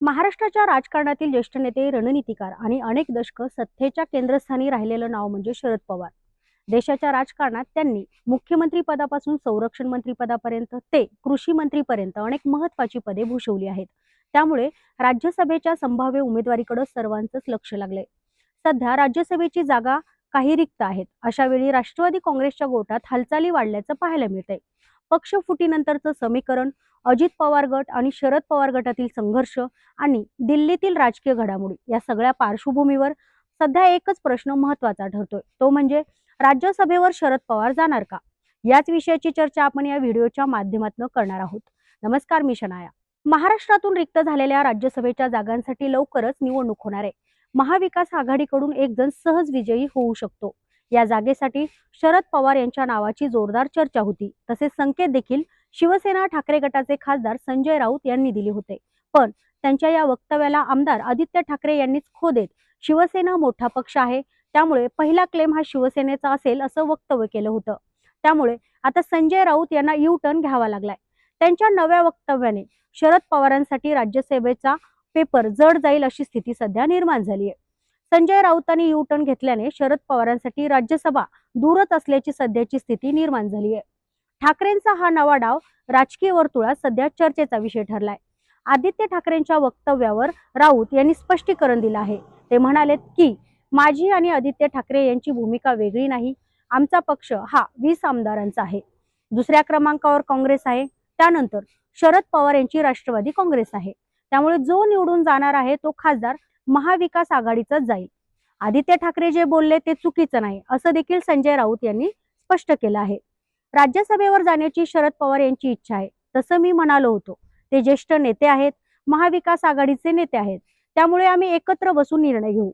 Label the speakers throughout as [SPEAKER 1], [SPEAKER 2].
[SPEAKER 1] महाराष्ट्राच्या राजकारणातील ज्येष्ठ नेते, रणनीतिकार आणि अनेक दशकं सत्तेच्या केंद्रस्थानी राहिलेलं नाव म्हणजे शरद पवार. देशाच्या राजकारणात त्यांनी मुख्यमंत्री पदापासून संरक्षण मंत्री पदापर्यंत ते कृषी मंत्रीपर्यंत अनेक महत्त्वाची पदे भूषवली आहेत. त्यामुळे राज्यसभेच्या संभाव्य उमेदवारीकडे सर्वांचंच लक्ष लागलंय. सध्या राज्यसभेची जागा काही रिक्त आहेत. अशा वेळी राष्ट्रवादी काँग्रेसच्या गोटात हालचाली वाढल्याचं पाहायला मिळतंय. पक्ष फुटीनंतरचं समीकरण, अजित पवार गट आणि शरद पवार गटातील संघर्ष आणि दिल्लीतील राजकीय घडामोडी या सगळ्या पार्श्वभूमीवर सध्या एकच प्रश्न महत्त्वाचा ठरतोय, तो म्हणजे राज्यसभेवर शरद पवार जाणार का? याच विषयाची चर्चा आपण या व्हिडिओच्या माध्यमातून करणार आहोत. नमस्कार, मी शनाया. महाराष्ट्रातून रिक्त झालेल्या राज्यसभेच्या जागांसाठी लवकरच निवडणूक होणार आहे. महाविकास आघाडीकडून एक जण सहज विजयी होऊ शकतो. या जागेसाठी शरद पवार यांच्या नावाची जोरदार चर्चा होती. तसेच संकेत देखील शिवसेना ठाकरे गटाचे खासदार संजय राऊत यांनी दिले होते. पण त्यांच्या या वक्तव्याला आमदार आदित्य ठाकरे यांनीच खो देत शिवसेना मोठा पक्ष आहे, त्यामुळे पहिला क्लेम हा शिवसेनेचा असेल असं वक्तव्य केलं होतं. त्यामुळे आता संजय राऊत यांना यू टर्न घ्यावा लागलाय. त्यांच्या नव्या वक्तव्याने शरद पवारांसाठी राज्यसभेचा पेपर जड जाईल अशी स्थिती सध्या निर्माण झाली आहे. संजय राऊतांनी यू टर्न घेतल्याने शरद पवारांसाठी राज्यसभा दूरच असल्याची सध्याची स्थिती निर्माण झाली आहे. ठाकरेंचा हा नवा डाव राजकीय वर्तुळात सध्या चर्चेचा विषय ठरलाय. आदित्य ठाकरेंच्या वक्तव्यावर राऊत यांनी स्पष्टीकरण दिलं आहे. ते म्हणालेत की माझी आणि आदित्य ठाकरे यांची भूमिका वेगळी नाही. आमचा पक्ष हा 20 आमदारांचा आहे. दुसऱ्या क्रमांकावर काँग्रेस आहे. त्यानंतर शरद पवार यांची राष्ट्रवादी काँग्रेस आहे. त्यामुळे जो निवडून जाणार आहे तो खासदार महाविकास आघाडीचाच जाईल. आदित्य ठाकरे जे बोलले ते चुकीचं नाही असं देखील संजय राऊत यांनी स्पष्ट केलं आहे. राज्यसभेवर जाण्याची शरद पवार यांची इच्छा आहे. तसं मी म्हणालो होतो. ते ज्येष्ठ नेते आहेत, महाविकास आघाडीचे नेते आहेत. त्यामुळे आम्ही एकत्र बसून निर्णय घेऊ.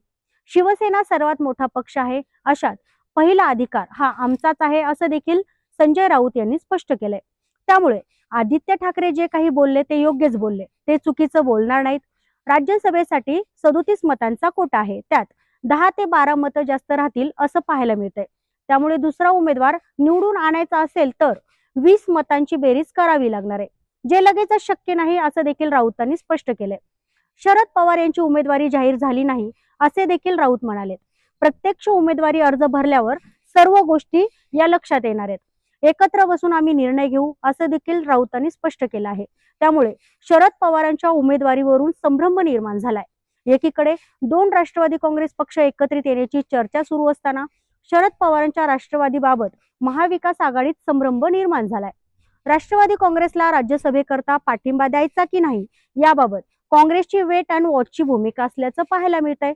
[SPEAKER 1] शिवसेना सर्वात मोठा पक्ष आहे. अशात पहिला अधिकार हा आमचाच आहे असं देखील संजय राऊत यांनी स्पष्ट केलंय. त्यामुळे आदित्य ठाकरे जे काही बोलले ते योग्यच बोलले. ते चुकीचं बोलणार नाहीत. राज्यसभेसाठी 37 मतांचा कोटा आहे. त्यात 10 ते 12 मतं जास्त राहतील असं पाहायला मिळतंय. त्यामुळे दुसरा उमेदवार निवडून आणायचा असेल तर 20 मतांची बेरीज करावी लागणार आहे, जे लगेचच शक्य नाही असं देखील राऊतांनी स्पष्ट केलंय. शरद पवार यांची उमेदवारी जाहीर झाली नाही असे देखील राऊत म्हणालेत. प्रत्यक्ष उमेदवारी अर्ज भरल्यावर सर्व गोष्टी या लक्षात येणार आहेत. एकत्र बसून आम्ही निर्णय घेऊ असं देखील राऊतांनी स्पष्ट केलं आहे. त्यामुळे शरद पवारांच्या उमेदवारीवरून संभ्रम निर्माण झालाय. एकीकडे 2 राष्ट्रवादी काँग्रेस पक्ष एकत्रित येण्याची चर्चा सुरू असताना शरद पवारांच्या राष्ट्रवादीबाबत महाविकास आघाडीत संभ्रम निर्माण झालाय. राष्ट्रवादी काँग्रेसला राज्यसभेकरता पाठिंबा द्यायचा की नाही याबाबत काँग्रेसची वेट अँड वॉचची भूमिका असल्याचं पाहायला मिळतंय.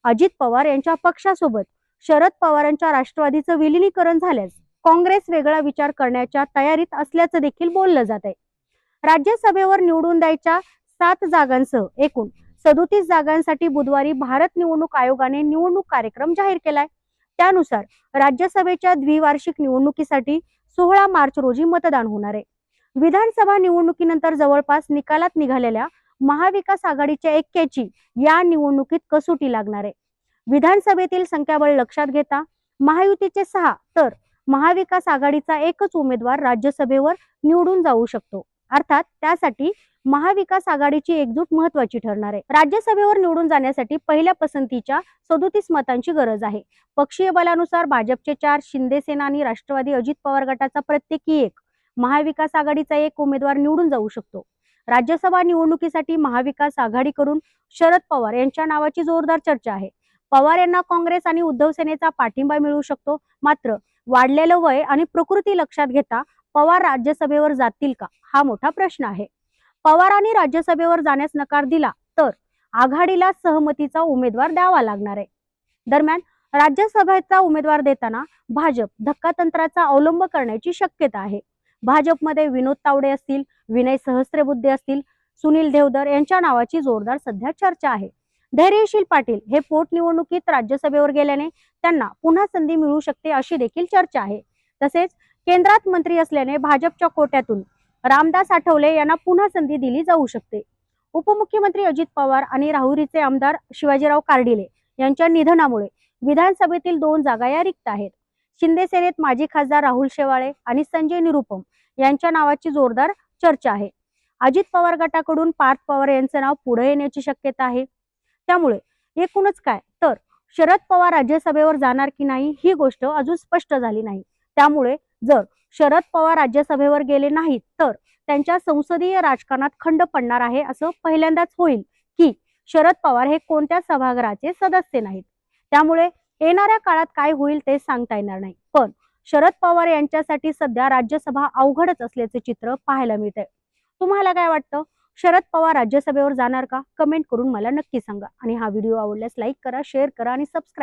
[SPEAKER 1] अजित पवार यांच्या पक्षासोबत शरद पवारांच्या राष्ट्रवादीचं विलिनीकरण झाल्यास काँग्रेस वेगळा विचार करण्याच्या तयारीत असल्याचं देखील बोललं जात आहे. राज्यसभेवर निवडून द्यायच्या 7 जागांसह एकूण 37 जागांसाठी बुधवारी भारत निवडणूक आयोगाने निवडणूक कार्यक्रम जाहीर केलाय. त्यानुसार राज्यसभेच्या द्विवार्षिक निवडणुकीसाठी 16 मार्च रोजी मतदान होणार आहे. विधानसभा निवडणुकीनंतर जवळपास निकालात निघालेल्या महाविकास आघाडीच्या ऐक्याची या निवडणुकीत कसोटी लागणार आहे. विधानसभेतील संख्याबळ लक्षात घेता महायुतीचे 6 तर महाविकास आघाडीचा एकच उमेदवार राज्यसभेवर निवडून जाऊ शकतो. अर्थात त्यासाठी महाविकास आघाडीची एकजूट महत्वाची ठरणार आहे. राज्यसभेवर निवडून जाण्यासाठी पहिल्या पसंतीच्या 37 मतांची गरज आहे. पक्षीय बलानुसार भाजपचे 4, शिंदेसेना आणि राष्ट्रवादी अजित पवार गटाचा प्रत्येकी 1, महाविकास आघाडीचा 1 उमेदवार निवडून जाऊ शकतो. राज्यसभा निवडणुकीसाठी महाविकास आघाडीकडून शरद पवार यांच्या नावाची जोरदार चर्चा आहे. पवार यांना काँग्रेस आणि उद्धव सेनेचा पाठिंबा मिळू शकतो. मात्र वाढलेलं वय आणि प्रकृती लक्षात घेता पवार राज्यसभेवर जातील का हा मोठा प्रश्न आहे. पवारांनी राज्यसभेवर जाण्यास नकार दिला तर आघाडीला सहमतीचा उमेदवार द्यावा लागणार आहे. दरम्यान राज्यसभेचा उमेदवार देताना भाजप धक्कातंत्राचा अवलंब करण्याची शक्यता आहे. भाजपमध्ये विनोद तावडे असतील, विनय सहस्त्रबुद्धे असतील, सुनील देवधर यांच्या नावाची जोरदार सध्या चर्चा आहे. धैर्यशील पाटील हे पोटनिवडणुकीत राज्यसभेवर गेल्याने त्यांना पुन्हा संधी मिळू शकते अशी देखील चर्चा आहे. तसेच केंद्रात मंत्री असल्याने भाजपच्या कोट्यातून रामदास आठवले यांना पुन्हा संधी दिली जाऊ शकते. उपमुख्यमंत्री अजित पवार आणि राहुरीचे आमदार शिवाजीराव कार्डिले यांच्या निधनामुळे विधानसभेतील 2 जागा या रिक्त आहेत. शिंदे सेनेत माजी खासदार राहुल शेवाळे आणि संजय निरुपम यांच्या नावाची जोरदार चर्चा आहे. अजित पवार गटाकडून पार्थ पवार यांचं नाव पुढे येण्याची शक्यता आहे. त्यामुळे एकूणच काय तर शरद पवार राज्यसभेवर जाणार की नाही ही गोष्ट अजून स्पष्ट झाली नाही. त्यामुळे जर शरद पवार राज्यसभेवर गेले नाहीत तर त्यांच्या संसदीय राजकारणात खंड पडणार आहे. असं पहिल्यांदाच होईल की शरद पवार हे कोणत्या सभागृहाचे सदस्य नाहीत. त्यामुळे येणाऱ्या काळात काय होईल ते सांगता येणार नाही. पण शरद पवार यांच्यासाठी सध्या राज्यसभा अवघडच असल्याचे चित्र पाहायला मिळतंय. तुम्हाला काय वाटतं? शरद पवार राज्यसभेवर जाणार का? कमेंट करून मला नक्की सांगा. आणि हा व्हिडिओ आवडल्यास लाईक करा, शेअर करा आणि सबस्क्राईब